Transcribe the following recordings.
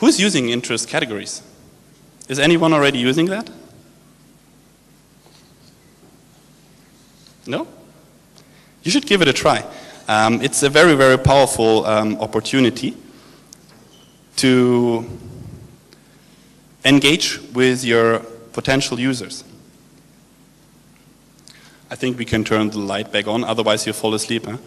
Who's using interest categories? Is anyone already using that? No? You should give it a try. It's a very, very powerful opportunity to engage with your potential users. I think we can turn the light back on, otherwise you'll fall asleep, huh?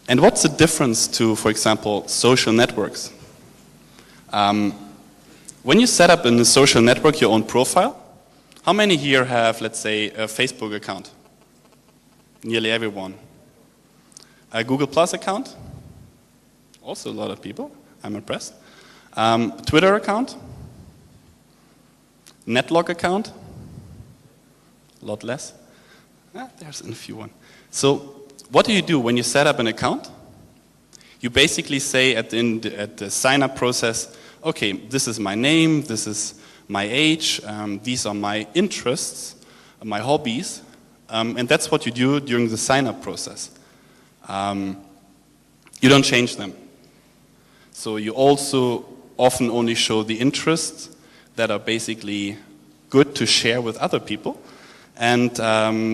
And what's the difference to, for example, social networks? When you set up in a social network your own profile, how many here have, let's say, a Facebook account? Nearly everyone. A Google Plus account? Also a lot of people. I'm impressed. Twitter account? Netlog account? A lot less. There's a few one. So what do you do when you set up an account? You basically say at the sign-up process, okay, this is my name, this is my age, these are my interests, my hobbies, and that's what you do during the sign-up process. You don't change them. So you also often only show the interests that are basically good to share with other people. And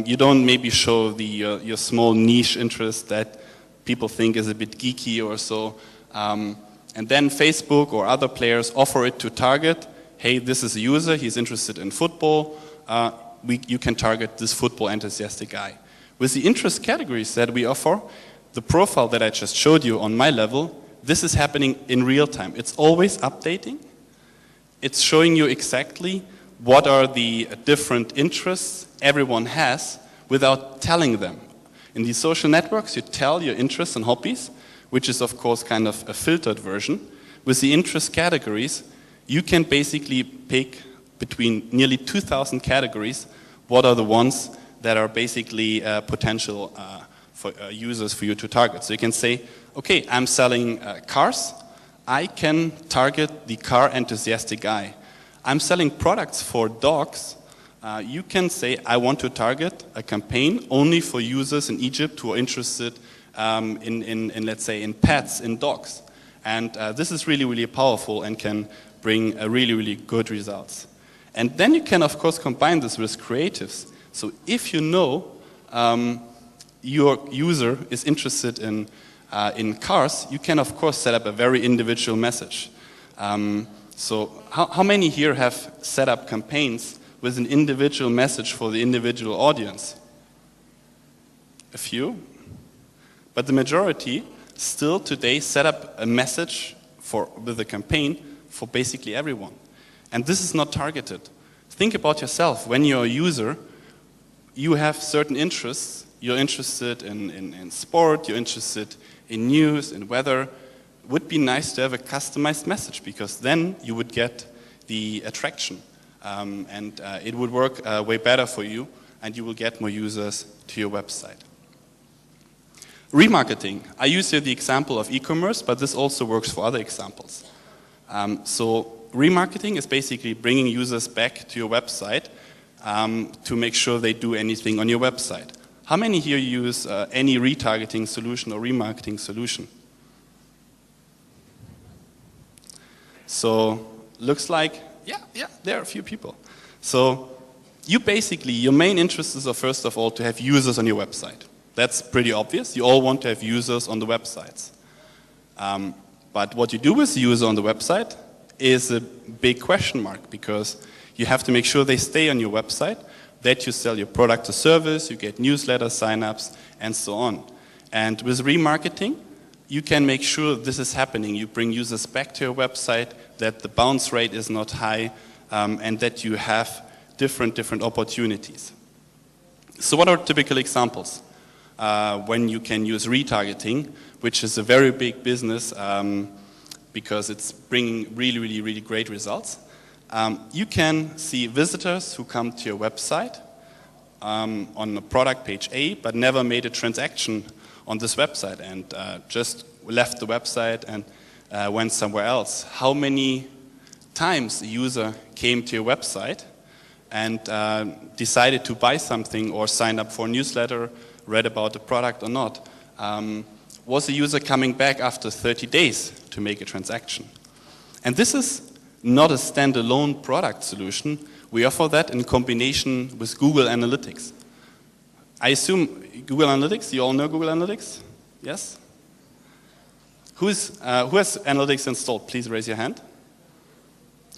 you don't maybe show your small niche interest that people think is a bit geeky or so. And then Facebook or other players offer it to target. Hey, this is a user, he's interested in football. You can target this football enthusiastic guy. With the interest categories that we offer, the profile that I just showed you on my level, this is happening in real time. It's always updating. It's showing you exactly what are the different interests everyone has without telling them. In these social networks, you tell your interests and hobbies, which is of course kind of a filtered version. With the interest categories, you can basically pick between nearly 2,000 categories what are the ones that are basically potential for users for you to target. So you can say, okay, I'm selling cars. I can target the car enthusiastic guy. I'm selling products for dogs. You can say, I want to target a campaign only for users in Egypt who are interested in let's say, in pets, in dogs. And this is really, really powerful and can bring really, really good results. And then you can, of course, combine this with creatives. So if you know your user is interested in cars, you can, of course, set up a very individual message. So how many here have set up campaigns with an individual message for the individual audience? A few. But the majority still today set up a message with a campaign for basically everyone. And this is not targeted. Think about yourself. When you're a user, you have certain interests. You're interested in sport, you're interested in news, in weather. It would be nice to have a customized message because then you would get the attraction. And it would work way better for you and you will get more users to your website. Remarketing. I use here the example of e-commerce, but this also works for other examples. So remarketing is basically bringing users back to your website to make sure they do anything on your website. How many here use any retargeting solution or remarketing solution? So looks like, yeah, there are a few people. So you basically, your main interest is first of all to have users on your website. That's pretty obvious. You all want to have users on the websites. But what you do with the user on the website is a big question mark because you have to make sure they stay on your website, that you sell your product or service, you get newsletter signups, and so on. And with remarketing, you can make sure this is happening. You bring users back to your website, that the bounce rate is not high, and that you have different opportunities. So what are typical examples when you can use retargeting, which is a very big business because it's bringing really great results? You can see visitors who come to your website on the product page A, but never made a transaction on this website and just left the website and went somewhere else. How many times a user came to your website and decided to buy something or sign up for a newsletter, read about the product or not? was a user coming back after 30 days to make a transaction? And this is not a standalone product solution. We offer that in combination with Google Analytics. I assume Google Analytics, you all know Google Analytics? Yes? Who has Analytics installed? Please raise your hand.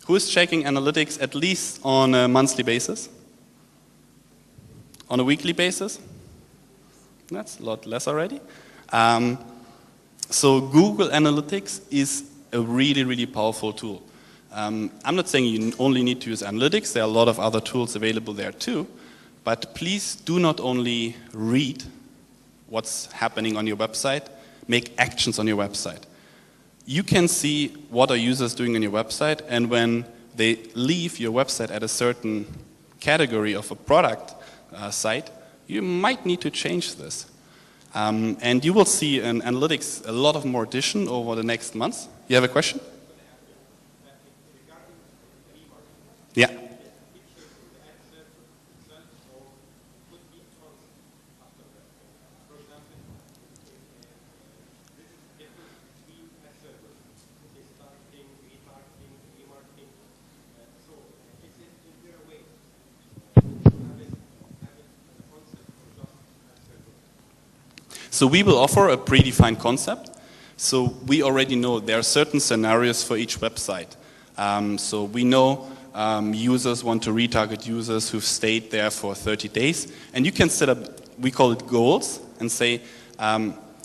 Who is checking Analytics at least on a monthly basis? On a weekly basis? That's a lot less already. So Google Analytics is a really, really powerful tool. I'm not saying you only need to use Analytics. There are a lot of other tools available there too. But please do not only read what's happening on your website, make actions on your website. You can see what are users doing on your website, and when they leave your website at a certain category of a product site, you might need to change this. And you will see in Analytics a lot of more addition over the next months. You have a question? Yeah. So we will offer a predefined concept. So we already know there are certain scenarios for each website. So we know users want to retarget users who've stayed there for 30 days. And you can set up, we call it goals, and say,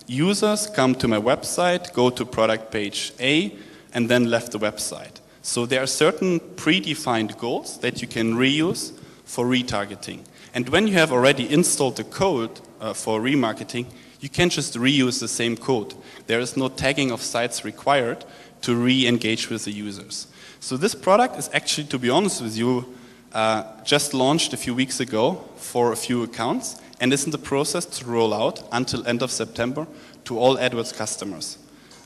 users come to my website, go to product page A, and then left the website. So there are certain predefined goals that you can reuse for retargeting. And when you have already installed the code for remarketing, you can just reuse the same code. There is no tagging of sites required to re-engage with the users. So this product is actually, to be honest with you, just launched a few weeks ago for a few accounts and is in the process to roll out until end of September to all AdWords customers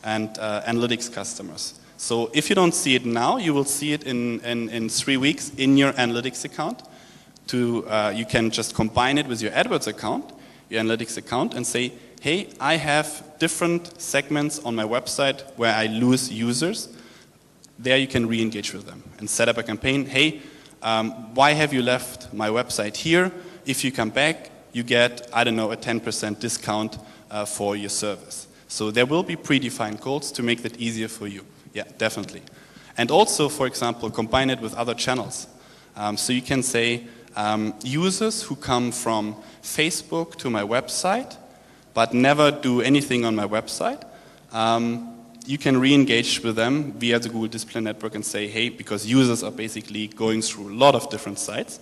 and Analytics customers. So if you don't see it now, you will see it in 3 weeks in your Analytics account. You can just combine it with your AdWords account, your Analytics account, and say, hey, I have different segments on my website where I lose users. There you can re-engage with them and set up a campaign. Hey, why have you left my website here? If you come back, you get, I don't know, a 10% discount for your service. So there will be predefined goals to make that easier for you. Yeah, definitely. And also, for example, combine it with other channels. So you can say, users who come from Facebook to my website, but never do anything on my website, you can re-engage with them via the Google Display Network and say, hey, because users are basically going through a lot of different sites.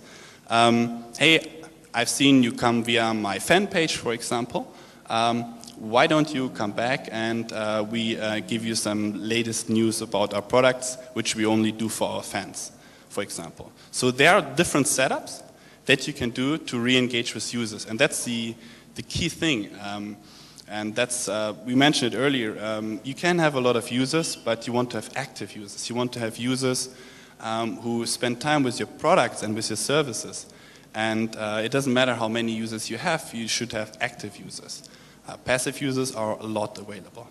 Hey, I've seen you come via my fan page, for example. Why don't you come back and we give you some latest news about our products, which we only do for our fans, for example. So there are different setups that you can do to re-engage with users, and that's the key thing. And that's, we mentioned it earlier, you can have a lot of users, but you want to have active users. You want to have users who spend time with your products and with your services. And it doesn't matter how many users you should have active users. Passive users are a lot available.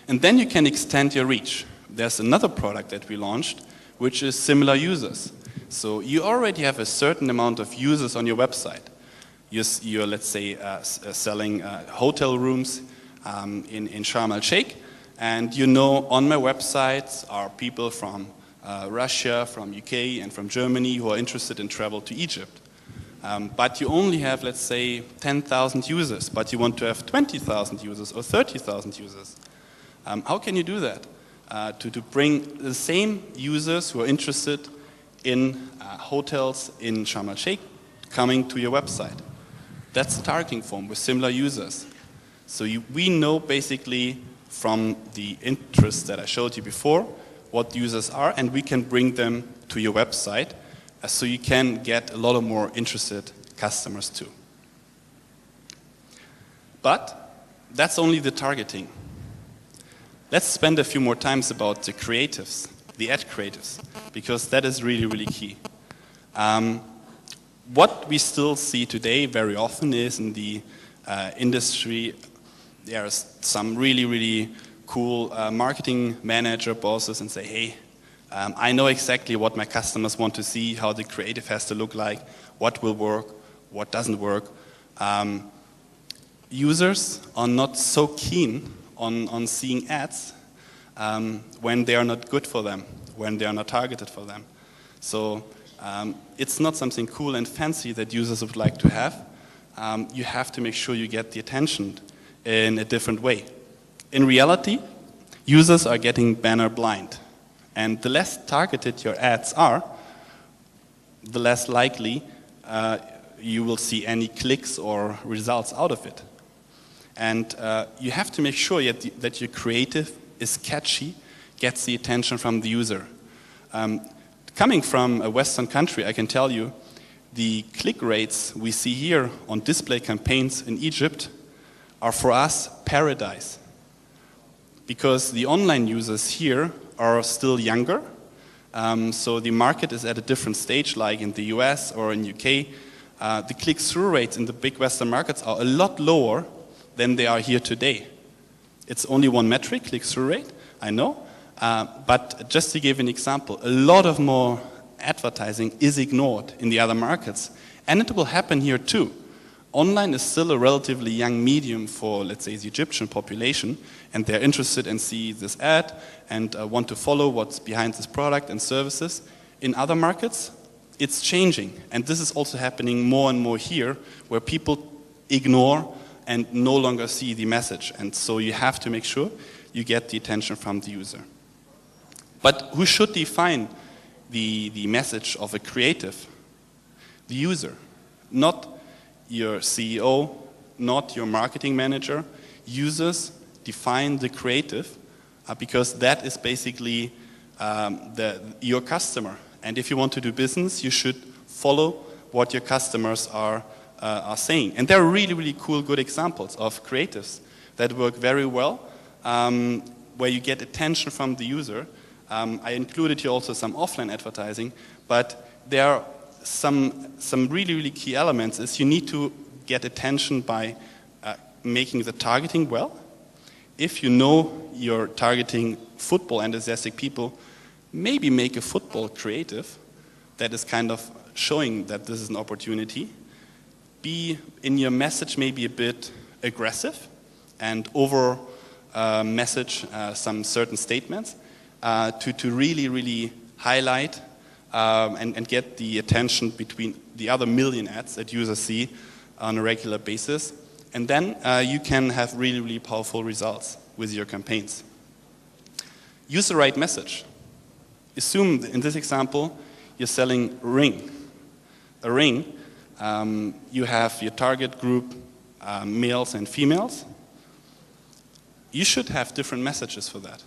And then you can extend your reach. There's another product that we launched, which is similar users. So you already have a certain amount of users on your website. You're let's say, selling hotel rooms in Sharm el-Sheikh, and you know on my websites are people from Russia, from UK, and from Germany who are interested in travel to Egypt. But you only have, let's say, 10,000 users, but you want to have 20,000 users or 30,000 users. How can you do that? To bring the same users who are interested in hotels in Sharm el-Sheikh coming to your website. That's the targeting form with similar users. So we know basically from the interests that I showed you before what users are, and we can bring them to your website so you can get a lot of more interested customers too. But that's only the targeting. Let's spend a few more times about the creatives, the ad creatives, because that is really, really key. What we still see today very often is in the industry, there are some really, really cool marketing manager bosses and say, hey, I know exactly what my customers want to see, how the creative has to look like, what will work, what doesn't work. Users are not so keen on seeing ads when they are not good for them, when they are not targeted for them. So it's not something cool and fancy that users would like to have. You have to make sure you get the attention in a different way. In reality, users are getting banner blind. And the less targeted your ads are, the less likely you will see any clicks or results out of it. And you have to make sure that your creative is catchy, gets the attention from the user. Coming from a Western country, I can tell you, the click rates we see here on display campaigns in Egypt are for us paradise. Because the online users here are still younger, so the market is at a different stage, like in the US or in UK. The click-through rates in the big Western markets are a lot lower than they are here today. It's only one metric, click-through rate, I know, but just to give an example, a lot of more advertising is ignored in the other markets, and it will happen here too. Online is still a relatively young medium for, let's say, the Egyptian population, and they're interested in see this ad and want to follow what's behind this product and services. In other markets, it's changing, and this is also happening more and more here, where people ignore and no longer see the message, and so you have to make sure you get the attention from the user. But who should define the message of a creative? The user, not your CEO, not your marketing manager. Users define the creative because that is basically your customer. And if you want to do business, you should follow what your customers are saying. And there are really, really cool, good examples of creatives that work very well, where you get attention from the user. I included here also some offline advertising, but there are some really, really key elements is you need to get attention by making the targeting well. If you know you're targeting football enthusiastic people, maybe make a football creative that is kind of showing that this is an opportunity. Be in your message maybe a bit aggressive and over message some certain statements to really, really highlight and get the attention between the other million ads that users see on a regular basis. And then you can have really, really powerful results with your campaigns. Use the right message. Assume in this example, you're selling a ring. You have your target group, males and females. You should have different messages for that.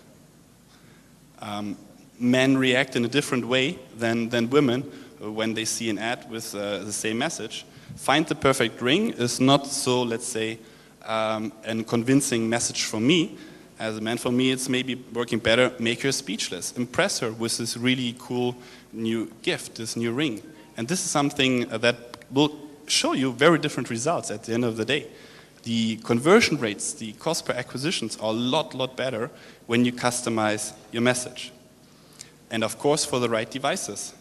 Men react in a different way than women when they see an ad with the same message. Find the perfect ring is not so, let's say, a convincing message for me. As a man, for me, it's maybe working better, make her speechless. Impress her with this really cool new gift, this new ring. And this is something that will show you very different results at the end of the day. The conversion rates, the cost per acquisitions are a lot better when you customize your message. And of course, for the right devices.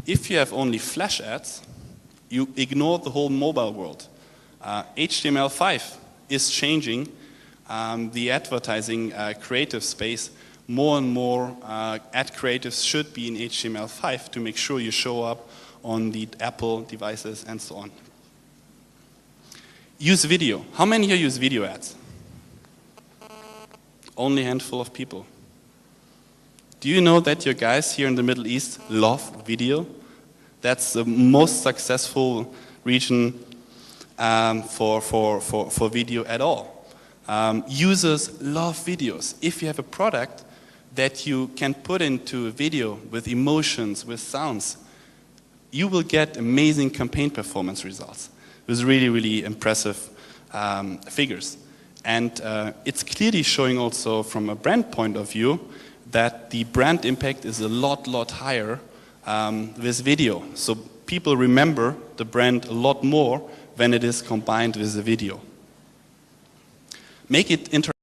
If you have only flash ads, you ignore the whole mobile world. HTML5 is changing the advertising creative space. More and more ad creatives should be in HTML5 to make sure you show up on the Apple devices and so on. Use video. How many here use video ads? Only a handful of people. Do you know that your guys here in the Middle East love video? That's the most successful region for video at all. Users love videos. If you have a product that you can put into a video with emotions, with sounds, you will get amazing campaign performance results with really, really impressive figures. And it's clearly showing also from a brand point of view that the brand impact is a lot higher with video. So people remember the brand a lot more when it is combined with the video. make it interactive.